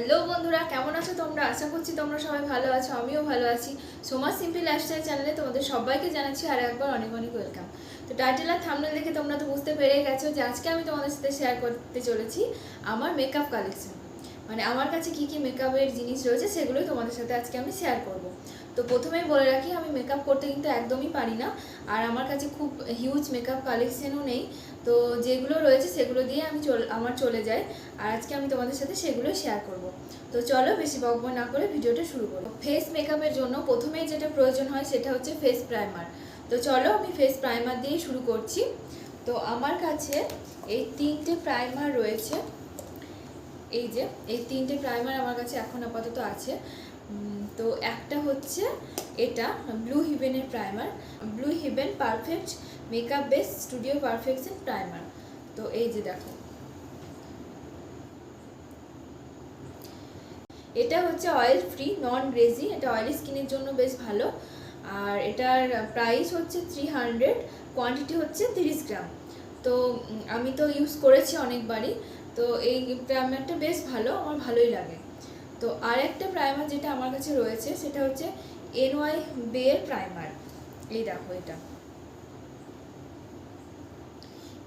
Hello বন্ধুরা, কেমন আছো তোমরা? আশা করছি তোমরা সবাই ভালো আছো, আমিও ভালো আছি। সোমা সিম্পল লাইফস্টাইল চ্যানেলে তোমাদের সবাইকে জানাচ্ছি আর একবার অনেক অনেক ওয়েলকাম। তো টাইটেল আর থাম্বনেল দেখে তোমরা তো বুঝতে পেরেই গেছো যে আজকে আমি তোমাদের সাথে শেয়ার করতে চলেছি আমার মেকআপ কালেকশন। মানে আমার কাছে কি কি মেকআপের জিনিস রয়েছে সেগুলোই তোমাদের সাথে আজকে আমি শেয়ার করব। তো প্রথমেই বলে রাখি, আমি মেকআপ করতে কিন্তু একদমই পারি না, আর আমার কাছে খুব হিউজ মেকআপ কালেকশনও নেই। তো যেগুলো রয়েছে সেগুলো দিয়ে আমার চলে যায়, আর আজকে আমি তোমাদের সাথে সেগুলোই শেয়ার করব। তো চলো বেশি বকবক না করে ভিডিওটা শুরু করব। ফেস মেকআপের জন্য প্রথমেই যেটা প্রয়োজন হয় সেটা হচ্ছে ফেস প্রাইমার। তো চলো আমি ফেস প্রাইমার দিয়ে শুরু করছি। তো আমার কাছে এই তিনটে প্রাইমার রয়েছে। এই যে এই তিনটে প্রাইমার আমার কাছে এখন আপাতত আছে। তো একটা হচ্ছে এটা ব্লু হেভেনের primer, Blue Heaven perfect makeup base studio perfection primer. তো এই যে দেখো, এটা হচ্ছে অয়েল ফ্রি নন গ্রেজি, এটা অয়েলি স্কিনের জন্য বেশ ভালো। আর এটার প্রাইস হচ্ছে 300, কোয়ান্টিটি হচ্ছে 30 গ্রাম। তো আমি তো ইউজ করেছি অনেকবারই। তো এই প্রাইমারটা বেশ ভালো, আমার ভালোই লাগে। তো আর একটা প্রাইমার যেটা আমার কাছে রয়েছে সেটা হচ্ছে NY বের প্রাইমার। এই দেখো,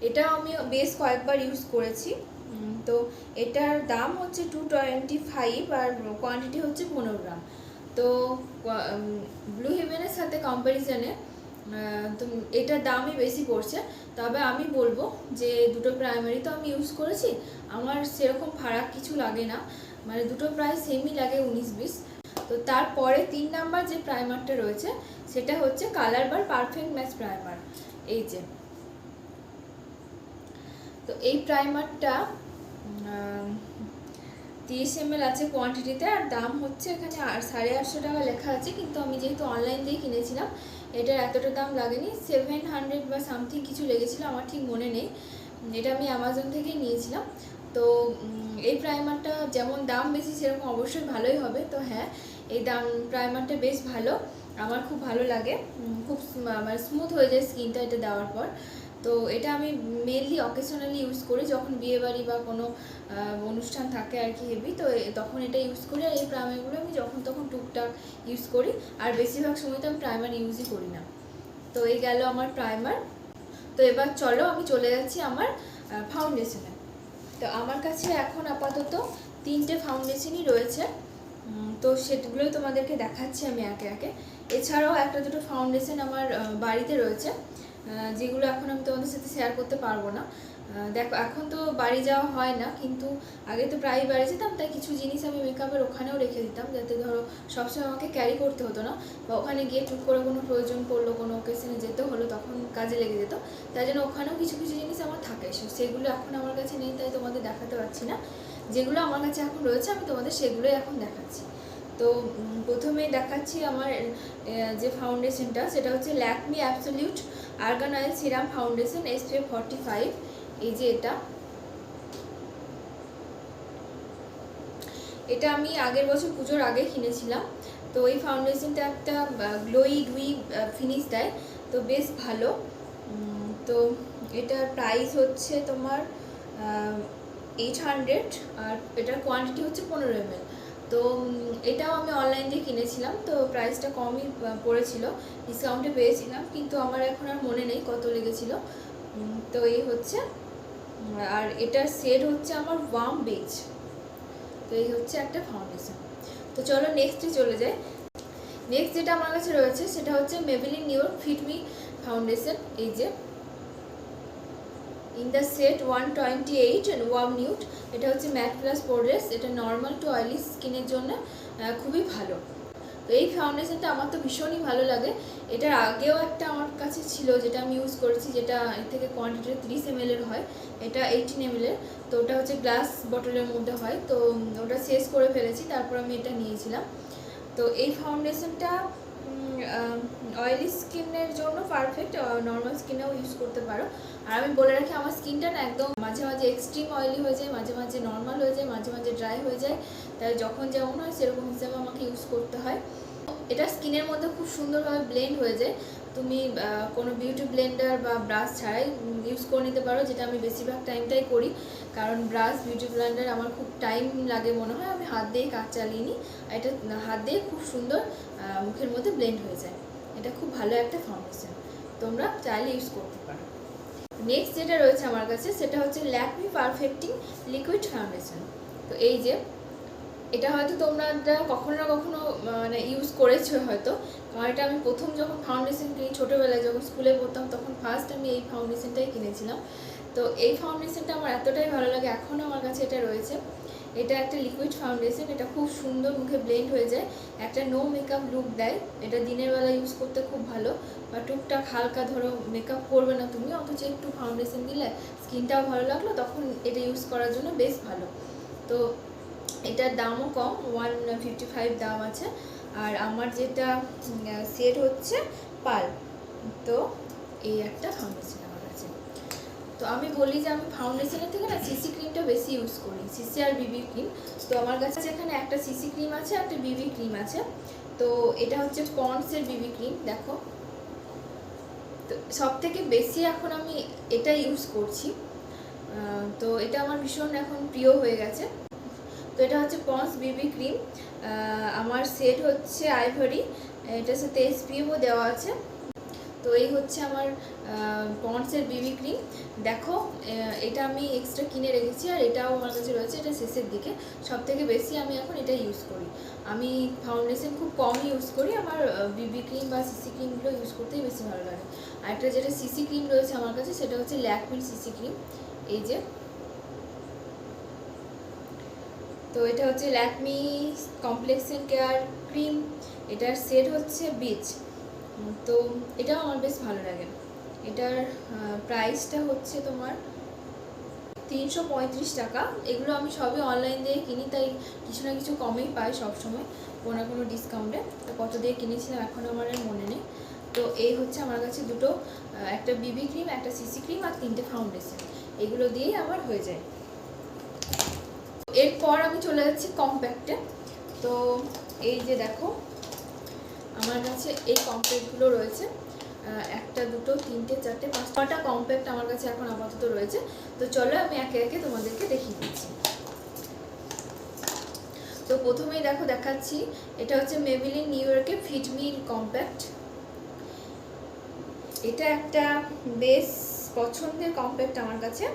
এটাও আমি বেশ কয়েকবার ইউজ করেছি। তো এটার দাম হচ্ছে 225 আর কোয়ান্টিটি হচ্ছে 15 গ্রাম। তো ব্লু হেভেনের সাথে কম্প্যারিজনে তো এটার দামই বেশি পড়ছে। তবে আমি বলবো যে দুটো প্রাইমারি তো আমি ইউজ করেছি, আমার সেরকম ফারাক কিছু লাগে না, মানে দুটো প্রায় সেমই লাগে 19-20। তো তারপরে 3 নাম্বার যে প্রাইমারটা রয়েছে সেটা হচ্ছে কালার বার পারফেক্ট ম্যাচ প্রাইমার। এই যে, তো এই প্রাইমারটা 30 ml আছে কোয়ান্টিটিতে, আর দাম হচ্ছে এখানে 850 টাকা লেখা আছে, কিন্তু আমি যেহেতু অনলাইন দিয়ে কিনেছিলাম এটার এতটা দাম লাগেনি, 700 বা সামথিং কিছু লেগেছিলো, আমার ঠিক মনে নেই। এটা আমি অ্যামাজন থেকেই নিয়েছিলাম। তো এই প্রাইমারটা যেমন দাম বেশি সেরকম অবশ্যই ভালোই হবে। তো হ্যাঁ, এই প্রাইমারটা বেশ ভালো, আমার খুব ভালো লাগে, খুব মানে স্মুথ হয়ে যায় স্কিনটা এটা দেওয়ার পর। তো এটা আমি মেনলি অকেশনালি ইউজ করি, যখন বিয়েবাড়ি বা কোনো অনুষ্ঠান থাকে আর কি হেভি, তো তখন এটা ইউজ করি। আর এই প্রাইমারগুলো আমি যখন তখন টুকটাক ইউজ করি, আর বেশিরভাগ সময় তো আমি প্রাইমার ইউজই করি না। তো এই গেল আমার প্রাইমার। তো এবার চলো আমি চলে যাচ্ছি আমার ফাউন্ডেশনে। তো আমার কাছে এখন আপাতত 3টে ফাউন্ডেশনই রয়েছে। তো সেগুলোই তোমাদেরকে দেখাচ্ছি আমি একে একে। এছাড়াও একটা দুটো ফাউন্ডেশন আমার বাড়িতে রয়েছে, যেগুলো এখন আমি তোমাদের সাথে শেয়ার করতে পারবো না। দেখো, এখন তো বাড়ি যাওয়া হয় না, কিন্তু আগে তো প্রায়ই বাড়ি যেতাম, তাই কিছু জিনিস আমি মেকআপের ওখানেও রেখে দিতাম, যাতে ধরো সবসময় আমাকে ক্যারি করতে হতো না, বা ওখানে গিয়ে টুক করে কোনো প্রয়োজন পড়লো, কোনো ওকেশনে যেতে হলো, তখন কাজে লেগে যেত। তাই জন্য ওখানেও কিছু কিছু জিনিস আমার থাকে, সেগুলো এখন আমার কাছে নেই, তাই তোমাদের দেখাতে পারছি না। যেগুলো আমার কাছে এখন রয়েছে আমি তোমাদের সেগুলোই এখন দেখাচ্ছি। তো প্রথমেই দেখাচ্ছি আমার যে ফাউন্ডেশনটা, সেটা হচ্ছে Lakme absolute argan oil serum foundation SPF 45। এই যে এটা আমি আগের বছর পুজোর আগে কিনেছিলাম। তো এই ফাউন্ডেশনটা একটা গ্লোই ডুই ফিনিশ দেয়, তো বেশ ভালো। তো এটার প্রাইস হচ্ছে তোমার 800, আর এটার কোয়ান্টিটি হচ্ছে 15 ml। তো এটাও আমি অনলাইন দিয়ে কিনেছিলাম, তো প্রাইসটা কমই পড়েছিল, ডিসকাউন্টে পেয়েছিলাম, কিন্তু আমার এখন আর মনে নেই কত লেগেছিল। তো এই হচ্ছে, আর এটার শেড হচ্ছে আমার ওয়ার্ম বেজ। তো এই হচ্ছে একটা ফাউন্ডেশন। তো চলো নেক্সটে চলে যাই। নেক্সট যেটা আমার কাছে রয়েছে সেটা হচ্ছে মেবেলিন নিউর ফিট মি ফাউন্ডেশন। এই যে in the set 128 and warm nude. এটা হচ্ছে ম্যাট প্লাস পোরলেস, এটা নর্মাল টু অয়েলি স্কিনের জন্য খুবই ভালো। তো এই ফাউন্ডেশনটা আমার তো ভীষণই ভালো লাগে। এটার আগেও একটা আমার কাছে ছিল যেটা আমি ইউজ করেছি, যেটা এর থেকে কোয়ান্টিটি 30 ml এর হয়, এটা 18 ml এর। তো ওটা হচ্ছে গ্লাস বটলের মধ্যে হয়, তো ওটা শেষ করে ফেলেছি, তারপর আমি এটা নিয়েছিলাম। তো এই ফাউন্ডেশনটা অয়েলি স্কিনের জন্য পারফেক্ট, নর্মাল স্কিনেও ইউজ করতে পারো। আর আমি বলে রাখি, আমার স্কিনটা না একদম মাঝে মাঝে এক্সট্রিম অয়েলি হয়ে যায়, মাঝে মাঝে নর্মাল হয়ে যায়, মাঝে মাঝে ড্রাই হয়ে যায়, তাই যখন যেমন হয় সেরকম হিসেবে আমাকে ইউজ করতে হয়। এটা স্কিনের মধ্যে খুব সুন্দরভাবে ব্লেন্ড হয়ে যায়। তুমি কোনো বিউটি ব্লেন্ডার বা ব্রাশ ছাড়াই ইউজ করে নিতে পারো, যেটা আমি বেশিরভাগ টাইমটাই করি। কারণ ব্রাশ বিউটি ব্লেন্ডার আমার খুব টাইম লাগে মনে হয়, আমি হাত দিয়ে কাজ চালিয়ে নিই। এটা হাত দিয়ে খুব সুন্দর মুখের মধ্যে ব্লেন্ড হয়ে যায়। এটা খুব ভালো একটা ফাউন্ডেশন, তোমরা চাইলে ইউজ করতে পারো। নেক্সট যেটা রয়েছে আমার কাছে সেটা হচ্ছে ল্যাকমি পারফেক্টিং লিকুইড ফাউন্ডেশন। তো এই যে এটা হয়তো তোমরা কখনো না কখনো মানে ইউজ করেছো হয়তো, কারণ এটা আমি প্রথম যখন ফাউন্ডেশন কিনি ছোটোবেলায় যখন স্কুলে পড়তাম তখন ফার্স্ট আমি এই ফাউন্ডেশনটাই কিনেছিলাম। তো এই ফাউন্ডেশনটা আমার এতটাই ভালো লাগে, এখনও আমার কাছে এটা রয়েছে। এটা একটা লিকুইড ফাউন্ডেশন, এটা খুব সুন্দর মুখে ব্লেন্ড হয়ে যায়, একটা নো মেকআপ লুক দেয়। এটা দিনের বেলা ইউজ করতে খুব ভালো, বা টুকটাক হালকা ধরো মেকআপ করবে না তুমি, অথচ একটু ফাউন্ডেশন দিলে স্কিনটাও ভালো লাগলো, তখন এটা ইউজ করার জন্য বেশ ভালো। তো এটার দামও কম, 155 দাম আছে। আর আমার যেটা সেট হচ্ছে পাল। তো এই একটা ফাউন্ডেশন আমার কাছে। তো আমি বলি যে আমি ফাউন্ডেশনের থেকে না সিসি ক্রিমটা বেশি ইউজ করি, সিসি আর বিবি ক্রিম। তো আমার কাছে এখানে একটা সিসি ক্রিম আছে, একটা বিবি ক্রিম আছে। তো এটা হচ্ছে পন্ডসের বিবি ক্রিম, দেখো। তো সব থেকে বেশি এখন আমি এটা ইউজ করছি। তো এটা আমার ভীষণ এখন প্রিয় হয়ে গেছে। তো এটা হচ্ছে পন্ডস বিবি ক্রিম, আমার সেট হচ্ছে আইভরি, এটার সাথে এসপিএফও দেওয়া আছে। তো এই হচ্ছে আমার পন্ডসের বিবি ক্রিম। দেখো এটা আমি এক্সট্রা কিনে রেখেছি, আর এটাও আমার কাছে রয়েছে, এটা শেষের দিকে। সব থেকে বেশি আমি এখন এটা ইউজ করি। আমি ফাউন্ডেশন খুব কম ইউজ করি, আমার বিবি ক্রিম বা সিসি ক্রিমগুলো ইউজ করতেই বেশি ভালো লাগে। আর একটা যেটা সিসি ক্রিম রয়েছে আমার কাছে সেটা হচ্ছে ল্যাকমির সিসি ক্রিম, এই যে। তো এটা হচ্ছে ল্যাকমি কমপ্লেক্সন কেয়ার ক্রিম, এটার সেট হচ্ছে বিচ। তো এটাও আমার বেশ ভালো লাগে। এটার প্রাইসটা হচ্ছে তোমার 335 টাকা। এগুলো আমি সবই অনলাইন দিয়ে কিনি, তাই কিছু না কিছু কমেই পাই সবসময়, কোনো না কোনো ডিসকাউন্টে। তো কত দিয়ে কিনেছিলাম এখন আমার আর মনে নেই। তো এই হচ্ছে আমার কাছে দুটো, একটা বিবি ক্রিম, একটা সিসি ক্রিম, আর 3টে ফাউন্ডেশন, এগুলো দিয়েই আমার হয়ে যায়। এরপর আমি চলে যাচ্ছি কম্প্যাক্টে। তো এই যে দেখো আমার কাছে এই কম্প্যাক্টগুলো রয়েছে, একটা দুটো তিনটে চারটে পাঁচটা কম্প্যাক্ট আমার কাছে এখন আপাতত রয়েছে। তো চলো আমি একে একে তোমাদেরকে দেখিয়ে দিচ্ছি। তো প্রথমেই দেখো দেখাচ্ছি, এটা হচ্ছে মেবিলিন নিউ ইয়র্কের ফিট মি কম্প্যাক্ট। এটা একটা বেশ পছন্দের কম্প্যাক্ট আমার কাছে।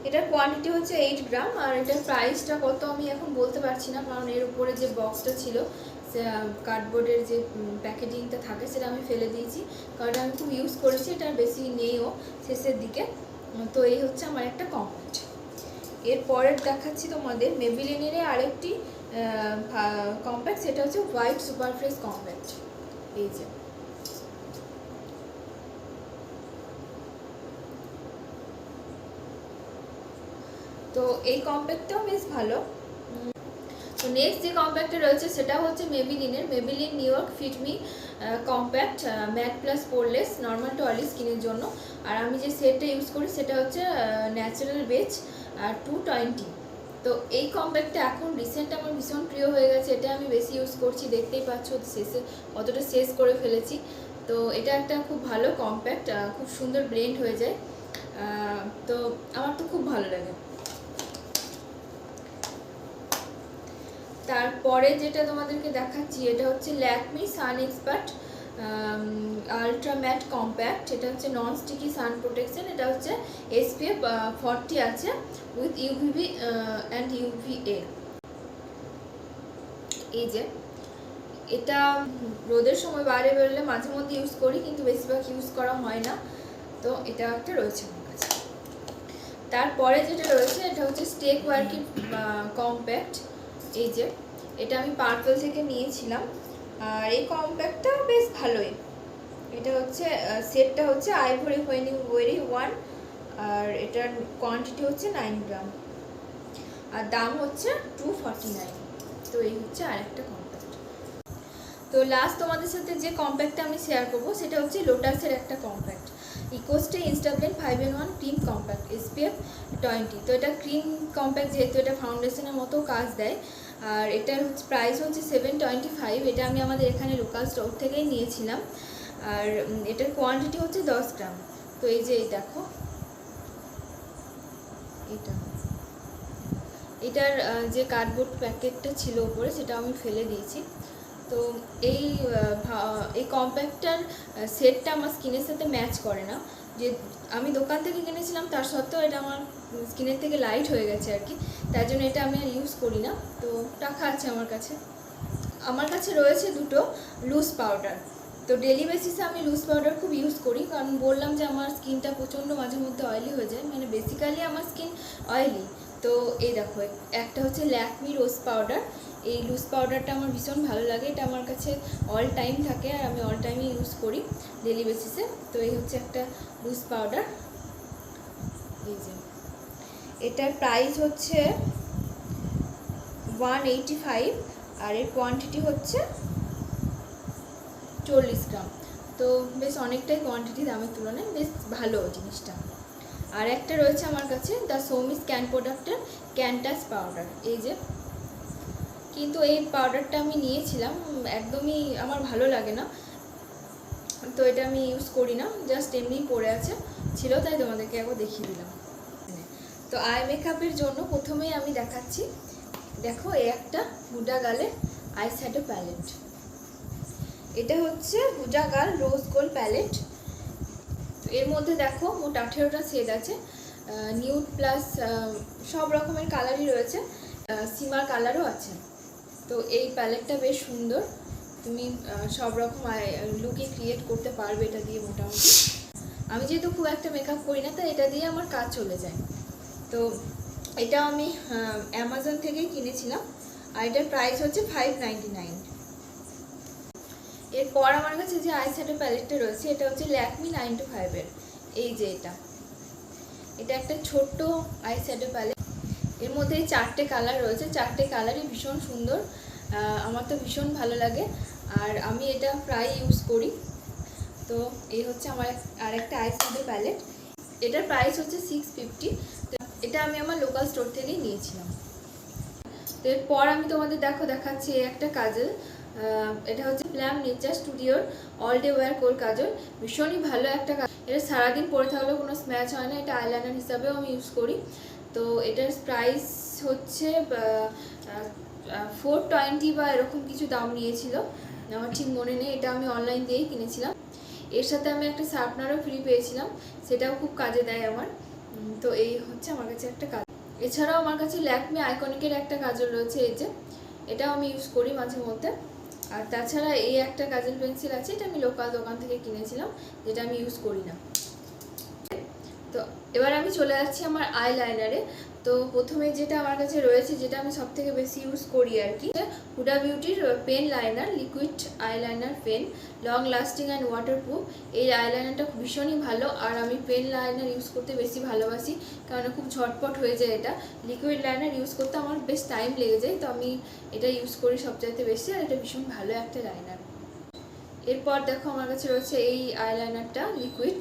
এটার কোয়ান্টিটি হচ্ছে 8 গ্রাম, আর এটার প্রাইসটা কত আমি এখন বলতে পারছি না, কারণ এর উপরে যে বক্সটা ছিল, কার্ডবোর্ডের যে প্যাকেজিংটা থাকে সেটা আমি ফেলে দিয়েছি, কারণ আমি খুব ইউজ করেছি, এটা বেশি নেইও শেষের দিকে। তো এই হচ্ছে আমার একটা কম্প্যাক্ট। এরপরের দেখাচ্ছি তোমাদের মেবিলিনের আরেকটি কম্প্যাক্ট, সেটা হচ্ছে হোয়াইট সুপার ফ্রেশ কম্প্যাক্ট, এই যে। তো এই কম্প্যাক্টটাও বেশ ভালো। তো নেক্সট যে কম্প্যাক্টটা রয়েছে সেটা হচ্ছে মেবিলিনের Maybelline New York fit me compact matte plus poreless normal to oily স্কিনের জন্য। আর আমি যে সেটটা ইউজ করি সেটা হচ্ছে ন্যাচারাল বেজ 220। তো এই কম্প্যাক্টটা এখন রিসেন্ট আমার ভীষণ প্রিয় হয়ে গেছে, এটা আমি বেশি ইউজ করছি, দেখতেই পাচ্ছ শেষে কতটা শেষ করে ফেলেছি। তো এটা একটা খুব ভালো কম্প্যাক্ট, খুব সুন্দর ব্লেন্ড হয়ে যায়। তো আমার তো খুব ভালো লাগে। তারপরে যেটা তোমাদেরকে দেখাচ্ছি এটা হচ্ছে ল্যাকমি সান এক্সপার্ট আলট্রা ম্যাট কম্প্যাক্ট। এটা হচ্ছে নন স্টিকি সান প্রোটেকশন, এটা হচ্ছে SPF 40 আছে উইথ UVB অ্যান্ড UVA। এই যে এটা রোদের সময় বাইরে বেরোলে মাঝে মধ্যে ইউজ করি, কিন্তু বেশিরভাগ ইউজ করা হয় না। তো এটা একটা রয়েছে আমার কাছে। তারপরে যেটা রয়েছে এটা হচ্ছে স্টেক ওয়ার্কিং কম্প্যাক্ট, এই যে। এটা আমি পার্পল থেকে নিয়েছিলাম, আর এই কম্প্যাক্টটা বেশ ভালোই। এটা হচ্ছে সেটটা হচ্ছে আইভরি হোয়েন ইউ ওয়েরি 1, আর এটার কোয়ান্টিটি হচ্ছে 9 গ্রাম, আর দাম হচ্ছে 249। তো এই হচ্ছে আরেকটা কম্প্যাক্ট। তো লাস্ট তোমাদের সাথে যে কম্প্যাক্টটা আমি শেয়ার করবো সেটা হচ্ছে লোটাসের একটা compact, Ecostay insta blend 5-in-1 cream compact SPF 20। তো এটা ক্রিম কম্প্যাক্ট, যেহেতু এটা ফাউন্ডেশনের মতো কাজ দেয়। আর এটার প্রাইস হচ্ছে 725। এটা আমি আমাদের এখানে লোকাল স্টোর থেকেই নিয়েছিলাম। আর এটার কোয়ান্টিটি হচ্ছে 10 গ্রাম। তো এই যে এই দেখো, এটার যে কার্ডবোর্ড প্যাকেটটা ছিল উপরে সেটা আমি ফেলে দিয়েছি। তো এই এই কম্প্যাক্টটার সেটটা আমার স্কিনের সাথে ম্যাচ করে না। যে আমি দোকান থেকে কিনেছিলাম তার সত্ত্বেও এটা আমার স্কিনের থেকে লাইট হয়ে গেছে আর কি, তাই জন্য এটা আমি আর ইউজ করি না। তো রাখা আছে আমার কাছে। আমার কাছে রয়েছে দুটো লুজ পাউডার। তো ডেলি বেসিসে আমি লুজ পাউডার খুব ইউজ করি, কারণ বললাম যে আমার স্কিনটা প্রচণ্ড মাঝে মধ্যে অয়েলি হয়ে যায়, মানে বেসিক্যালি আমার স্কিন অয়েলি। তো এই দেখো, একটা হচ্ছে ল্যাকমি রোজ পাউডার। এই লুজ পাউডারটা আমার ভীষণ ভালো লাগে, এটা আমার কাছে অল টাইম থাকে আর আমি অল টাইমই ইউজ করি ডেলি বেসিসে। তো এই হচ্ছে একটা লুজ পাউডার। এই যে এটার প্রাইস হচ্ছে 185 আর এর কোয়ান্টিটি হচ্ছে 40 গ্রাম। তো বেশ অনেকটাই কোয়ান্টিটি দামের তুলনায় বেশ ভালো জিনিসটা। আর একটা রয়েছে আমার কাছে দ্য সৌমিস ক্যান প্রোডাক্টের ক্যানটাস পাউডার। এই যে, কিন্তু এই পাউডারটা আমি নিয়েছিলাম, একদমই আমার ভালো লাগে না, তো এটা আমি ইউজ করি না, জাস্ট এমনিই পড়ে আছে ছিল, তাই তোমাদেরকে একবার দেখিয়ে দিলাম। তো আই মেকআপের জন্য প্রথমেই আমি দেখাচ্ছি, দেখো এই একটা হুডা গার্লের আই শ্যাডো প্যালেট। এটা হচ্ছে Huda girl rose gold palette. এর মধ্যে দেখো মোট 18টা শেড আছে, নিউড প্লাস সব রকমের কালারই রয়েছে, সিমার কালারও আছে। তো এই প্যালেটটা বেশ সুন্দর, তুমি সব রকম লুকই ক্রিয়েট করতে পারবে এটা দিয়ে মোটামুটি। আমি যেহেতু খুব একটা মেকআপ করি না, তাই এটা দিয়ে আমার কাজ চলে যায়। তো এটা আমি অ্যামাজন থেকেই কিনেছিলাম আর এটার প্রাইস হচ্ছে 599। এরপর আমার কাছে যে আই শ্যাডো প্যালেটটা রয়েছে এটা হচ্ছে ল্যাকমি 925-এর। এই যে এটা একটা ছোট্ট আই শ্যাডো প্যালেট, এর মধ্যে 4টে কালার রয়েছে, 4টে কালারই ভীষণ সুন্দর, আমার তো ভীষণ ভালো লাগে আর আমি এটা প্রায় ইউজ করি। তো এই হচ্ছে আমার আরেকটা আই শ্যাডো প্যালেট, এটার প্রাইস হচ্ছে 650। এটা আমি আমার লোকাল স্টোর থেকেই নিয়েছিলাম। তো এরপর আমি তোমাদের দেখাচ্ছি একটা কাজল, এটা হচ্ছে প্ল্যাম নেচার স্টুডিওর অল ডে ওয়্যার কোল কাজল। ভীষণই ভালো একটা কাজল, এটা সারাদিন পরে থাকলেও কোনো স্ম্যাচ হয় না, এটা আইলাইনার হিসাবেও আমি ইউজ করি। তো এটার প্রাইস হচ্ছে 420 বা এরকম কিছু দাম নিয়েছিল, আমার ঠিক মনে নেই, এটা আমি অনলাইন দিয়েই কিনেছিলাম। এর সাথে আমি একটা শার্পনারও ফ্রি পেয়েছিলাম, সেটাও খুব কাজে দেয় আমার। তো এই হচ্ছে আমার কাছে একটা কাজল। এছাড়াও আমার কাছে ল্যাকমি আইকনিকের একটা কাজল রয়েছে, এই যে এটাও আমি ইউজ করি মাঝে মধ্যে। আর তাছাড়া এই একটা কাজল পেন্সিল আছে, এটা আমি লোকাল দোকান থেকে কিনেছিলাম, যেটা আমি ইউজ করি না। তো এবার আমি চলে যাচ্ছি আমার আইলাইনারে। তো প্রথমে যেটা আমার কাছে রয়েছে, যেটা আমি সব থেকে বেশি ইউজ করি আর কি, হুডা বিউটির pen liner, liquid eyeliner pen, long lasting and waterproof. এই আইলাইনারটা ভীষণই ভালো আর আমি পেন লাইনার ইউজ করতে বেশি ভালোবাসি, কারণ খুব ঝটপট হয়ে যায়। এটা লিকুইড লাইনার ইউজ করতে আমার বেশ টাইম লেগে যায়, তো আমি এটা ইউজ করি সবচাইতে বেশি, আর এটা ভীষণ ভালো একটা লাইনার। এরপর দেখো আমার কাছে রয়েছে এই আইলাইনারটা, লিকুইড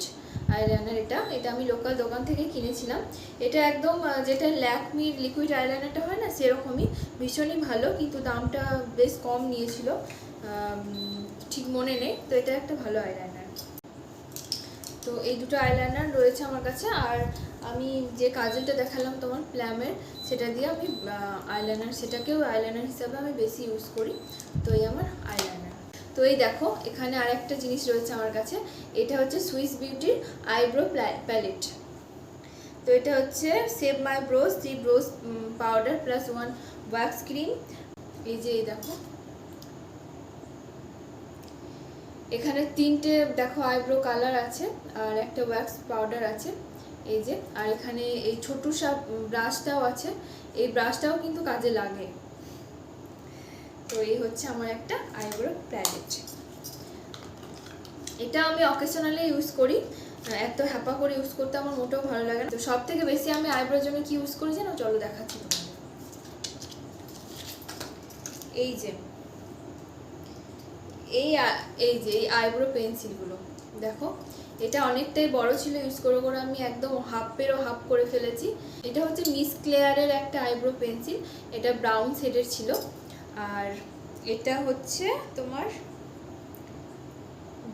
আইলাইনার। এটা আমি লোকাল দোকান থেকে কিনেছিলাম। এটা একদম যেটা ল্যাকমির লিকুইড আইলাইনারটা হয় না, সেরকমই, ভীষণই ভালো, কিন্তু দামটা বেশ কম নিয়েছিল, ঠিক মনে নেই। তো এটা একটা ভালো আইলাইনার। তো এই দুটো আইলাইনার রয়েছে আমার কাছে। আর আমি যে কাজলটা দেখালাম তোমার প্ল্যামের, সেটা দিয়ে আমি আইলাইনার, সেটাকেও আইলাইনার হিসাবে আমি বেশি ইউজ করি। তো এই আমার আইলাইনার। তো এই দেখো এখানে আরেকটা জিনিস রয়েছে আমার কাছে, এটা হচ্ছে সুইস বিউটির আইব্রো প্যালেট। তো এটা হচ্ছে save my Broz 3 Broz powder plus 1 wax cream. এই যে এই দেখো এখানে 3টে দেখো আইব্রো কালার আছে আর একটা ওয়্যাক্স পাউডার আছে, এই যে। আর এখানে এই ছোট সব ব্রাশটাও আছে, এই ব্রাশটাও কিন্তু কাজে লাগে। তো এই হচ্ছে আমার একটা আইব্রো প্যালেট, এটা আমি অকেশনালি ইউজ করি, এত হ্যাপা করে ইউজ করতে আমার মোটেও ভালো লাগে না। তো সব থেকে বেশি আমি আইব্রোর জন্য কি ইউজ করি জানো, চলো দেখাচ্ছি তোমাদের। এই যে এই আইব্রো পেন্সিলগুলো দেখো, এটা অনেকটাই বড় ছিল, ইউজ করে করে আমি একদম হাফেরও হাফ করে ফেলেছি। এটা হচ্ছে মিস ক্লেয়ারের একটা আইব্রো পেন্সিল, এটা ব্রাউন শেডের ছিল। আর এটা হচ্ছে তোমার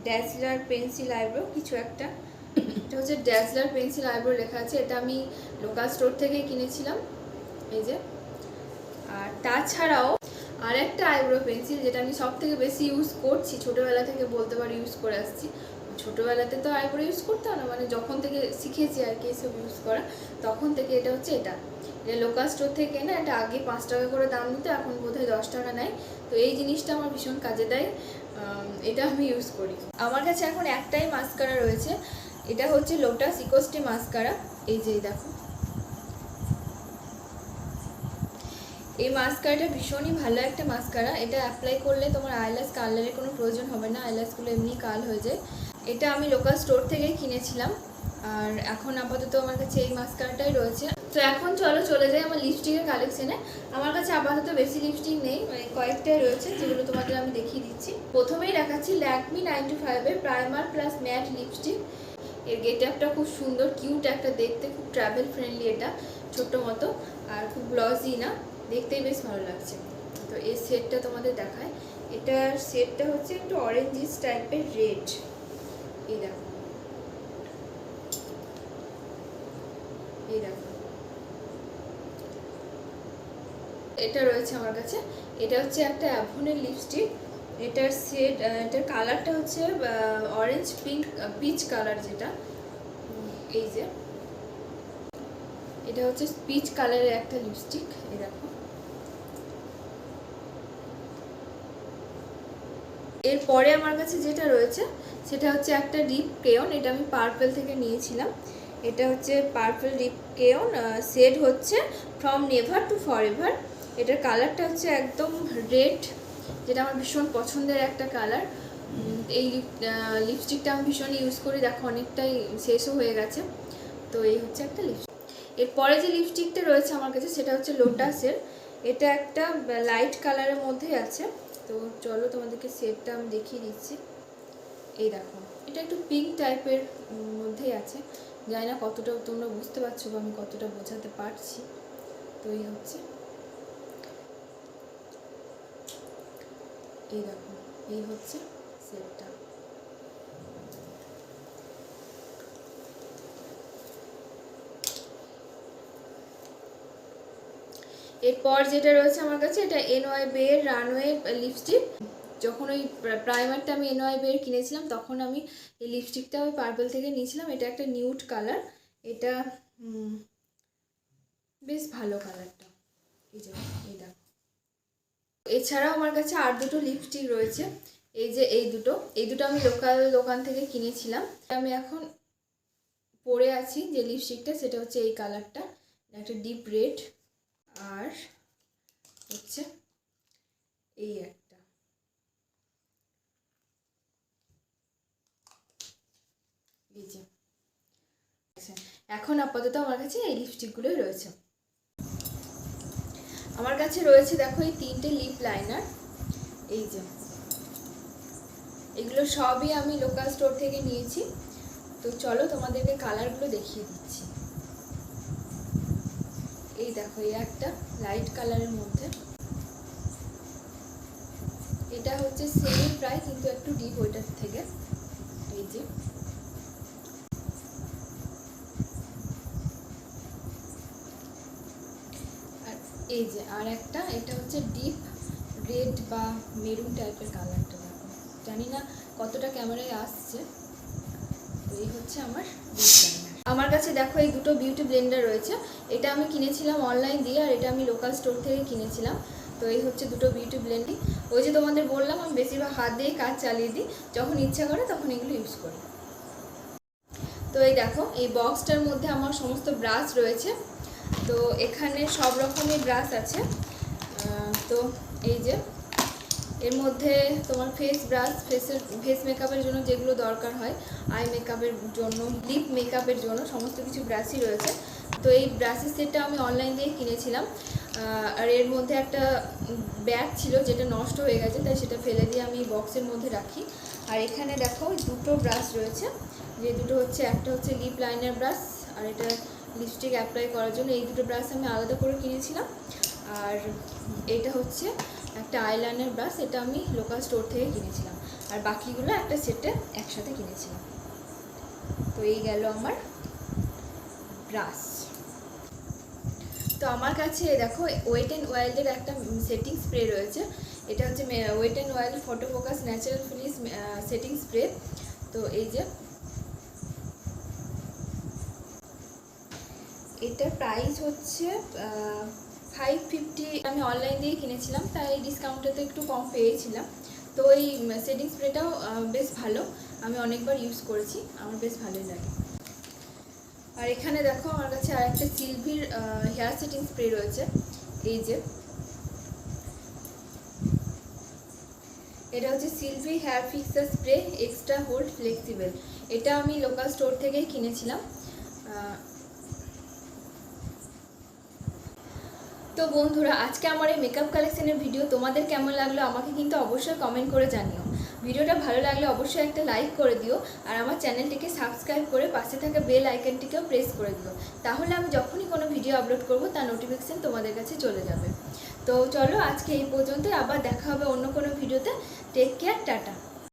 ড্যাজলার পেন্সিল আইব্রো কিছু একটা, এটা হচ্ছে ড্যাজলার পেন্সিল আইব্রো লেখা আছে। এটা আমি লোকাল স্টোর থেকে কিনেছিলাম, এই যে। আর তাছাড়াও আর একটা আইব্রো পেন্সিল যেটা আমি সব থেকে বেশি ইউজ করছি, ছোটোবেলা থেকে বলতে পারি ইউজ করে আসছি। ছোটোবেলাতে তো আইব্রো ইউজ করতাম না, মানে যখন থেকে শিখেছি আর কি এসব ইউজ করা, তখন থেকে এটা হচ্ছে এটা লোকাল স্টোর থেকে কেনা। এটা আগে 5 টাকা করে দাম নিত, এখন বোধহয় 10 টাকা নেয়। তো এই জিনিসটা আমার ভীষণ কাজে দেয়, এটা আমি ইউজ করি। আমার কাছে এখন একটাই মাস্কারা রয়েছে, এটা হচ্ছে লোটাস ইকোস্টি মাস্কারা। এই যে দেখো, এই মাস্কারাটা ভীষণই ভালো একটা মাস্কারা। এটা অ্যাপ্লাই করলে তোমার আইল্যাশ কালারের কোনো প্রয়োজন হবে না, আইল্যাশগুলো এমনি কাল হয়ে যায়। এটা আমি লোকাল স্টোর থেকেই কিনেছিলাম, আর এখন আপাতত আমার কাছে এই মাস্কারাটাই রয়েছে। তো এখন চলে যাই আমার লিপস্টিকের কালেকশানে। আমার কাছে আপাতত বেশি লিপস্টিক নেই, মানে কয়েকটাই রয়েছে যেগুলো তোমাদের আমি দেখিয়ে দিচ্ছি। প্রথমেই দেখাচ্ছি ল্যাকমি 95-এর প্রাইমার প্লাস ম্যাট লিপস্টিক। এর গেট আপটা খুব সুন্দর, কিউট একটা দেখতে, খুব ট্রাভেল ফ্রেন্ডলি। এটা ছোট্ট মতো আর খুব গ্লসি না, দেখতেই বেশ ভালো লাগছে। তো এই সেটটা তোমাদের দেখায়। এটার সেটটা হচ্ছে একটু অরেঞ্জিস টাইপের রেড, এই দেখো, এই দেখো, এটা রয়েছে আমার কাছে। এটা হচ্ছে একটা অ্যাভনের লিপস্টিক। এটার সেট, এটার কালারটা হচ্ছে অরেঞ্জ পিঙ্ক পিচ কালার, যেটা এই যে এটা হচ্ছে পিচ কালারের একটা লিপস্টিক, এই দেখো। এরপরে আমার কাছে যেটা রয়েছে সেটা হচ্ছে একটা ডিপ ক্রেয়ন। এটা আমি পার্পল থেকে নিয়েছিলাম। এটা হচ্ছে পার্পল ডিপ ক্রেয়ন, শেড হচ্ছে ফ্রম নেভার টু ফরএভার। এটার কালারটা হচ্ছে একদম রেড, যেটা আমার ভীষণ পছন্দের একটা কালার। এই লিপস্টিকটা আমি ভীষণ ইউজ করি, দেখো অনেকটাই শেষও হয়ে গেছে। তো এই হচ্ছে একটা লিপস্টিক। এরপরে যে লিপস্টিকটা রয়েছে আমার কাছে সেটা হচ্ছে লোটাসের। এটা একটা লাইট কালারের মধ্যেই আছে। তো চলো তোমাদেরকে শেডটা আমি দেখিয়ে দিচ্ছি। এই দেখো, এটা একটু পিঙ্ক টাইপের মধ্যেই আছে। জানি না কতটা তোমরা বুঝতে পারছো বা আমি কতটা বোঝাতে পারছি। তো এই হচ্ছে, এই দেখো, এই হচ্ছে শেডটা। এরপর যেটা রয়েছে আমার কাছে, এটা NYBE এর রানওয়ে লিপস্টিক। যখন ওই প্রাইমারটা আমি NYBE এর কিনেছিলাম, তখন আমি এই লিপস্টিকটা ওই পার্পল থেকে নিয়েছিলাম। এটা একটা নিউড কালার, এটা বেশ ভালো কালারটা, এই যে এই দেখো। এছাড়াও আমার কাছে আর দুটো লিপস্টিক রয়েছে, এই যে এই দুটো আমি লোকাল দোকান থেকে কিনেছিলাম। আমি এখন পরে আছি যে লিপস্টিকটা, সেটা হচ্ছে এই কালারটা, একটা ডিপ রেড। আর হচ্ছে এই একটা, এই যে। এখন আপাতত আমার কাছে এই লিপস্টিকগুলোই রয়েছে। আমার কাছে রয়েছে দেখো এই 3টে লিপ লাইনার, এই যে। এগুলো সবই আমি লোকাল স্টোর থেকে নিয়েছি। তো চলো তোমাদেরকে কালারগুলো দেখিয়ে দিচ্ছি। এই দেখো, এই একটা লাইট কালারের মধ্যে, এটা হচ্ছে সেম প্রায় কিন্তু একটু ডিপ ওইটার থেকে, এই যে। আর এই যে আর একটা, এটা হচ্ছে ডিপ রেড বা মেরুন টাইপের কালারটা, দেখো জানি না কতটা ক্যামেরায় আসছে। তো এই হচ্ছে আমার লিপ লাইনার। আমার কাছে দেখো এই দুটো বিউটি ব্লেন্ডার রয়েছে। এটা আমি কিনেছিলাম অনলাইন দিয়ে, আর এটা আমি লোকাল স্টোর থেকে কিনেছিলাম। তো এই হচ্ছে দুটো বিউটি ব্লেন্ডিং। ওই যে তোমাদের বললাম আমি বেশিরভাগ হাত দিয়েই কাজ চালিয়ে দিই, যখন ইচ্ছা করে তখন এগুলো ইউজ করি। তো এই দেখো, এই বক্সটার মধ্যে আমার সমস্ত ব্রাশ রয়েছে। তো এখানে সব রকমের ব্রাশ আছে। তো এই যে এর মধ্যে তোমার ফেস ব্রাশ, ফেস মেকআপের জন্য যেগুলো দরকার হয়, আই মেকআপের জন্য, লিপ মেকআপের জন্য সমস্ত কিছু ব্রাশই রয়েছে। তো এই ব্রাশের সেটটা আমি অনলাইন দিয়ে কিনেছিলাম। আর এর মধ্যে একটা ব্যাগ ছিল যেটা নষ্ট হয়ে গেছে, তাই সেটা ফেলে দিয়ে আমি বক্সের মধ্যে রাখি। আর এখানে দেখো দুটো ব্রাশ রয়েছে, যে দুটো হচ্ছে, একটা হচ্ছে লিপ লাইনার ব্রাশ, আর এটা লিপস্টিক অ্যাপ্লাই করার জন্য। এই দুটো ব্রাশ আমি আলাদা করে কিনেছিলাম। আর এটা হচ্ছে একটা আইলাইনার ব্রাশ, এটা আমি লোকাল স্টোর থেকে কিনেছিলাম। আর বাকিগুলো একটা সেটে একসাথে কিনেছিলাম। তো এই গেল আমার ব্রাশ। তো আমার কাছে দেখো ওয়েট অ্যান্ড ওয়াইল্ডের একটা সেটিং স্প্রে রয়েছে। এটা হচ্ছে wet and wild photo focus natural finish setting spray. তো এই যে এটার প্রাইস হচ্ছে 550। আমি অনলাইন দিয়ে কিনেছিলাম, তাই ডিসকাউন্টে তো একটু কম পেয়েছিলাম। তো এই সেটিং স্প্রেটাও বেশ ভালো, আমি অনেকবার ইউজ করেছি, আমার বেশ ভালোই লাগে। আর এখানে দেখো আমার কাছে আর একটা সিলভির হেয়ার সেটিং স্প্রে রয়েছে। এই যে এটা হচ্ছে Silvi hair fixer spray extra hold flexible. এটা আমি লোকাল স্টোর থেকেই কিনেছিলাম। তো বন্ধুরা, আজকে আমার এই মেকআপ কালেকশনের ভিডিও তোমাদের কেমন লাগলো আমাকে কিন্তু অবশ্যই কমেন্ট করে জানিও। ভিডিওটা ভালো লাগলে অবশ্যই একটা লাইক করে দিও, আর আমার চ্যানেলটিকে সাবস্ক্রাইব করে পাশে থাকা বেল আইকনটিকেও প্রেস করে দিও। তাহলে আমি যখনই কোনো ভিডিও আপলোড করব তার নোটিফিকেশান তোমাদের কাছে চলে যাবে। তো চলো আজকে এই পর্যন্ত, আবার দেখা হবে অন্য কোনো ভিডিওতে। Take care, tata.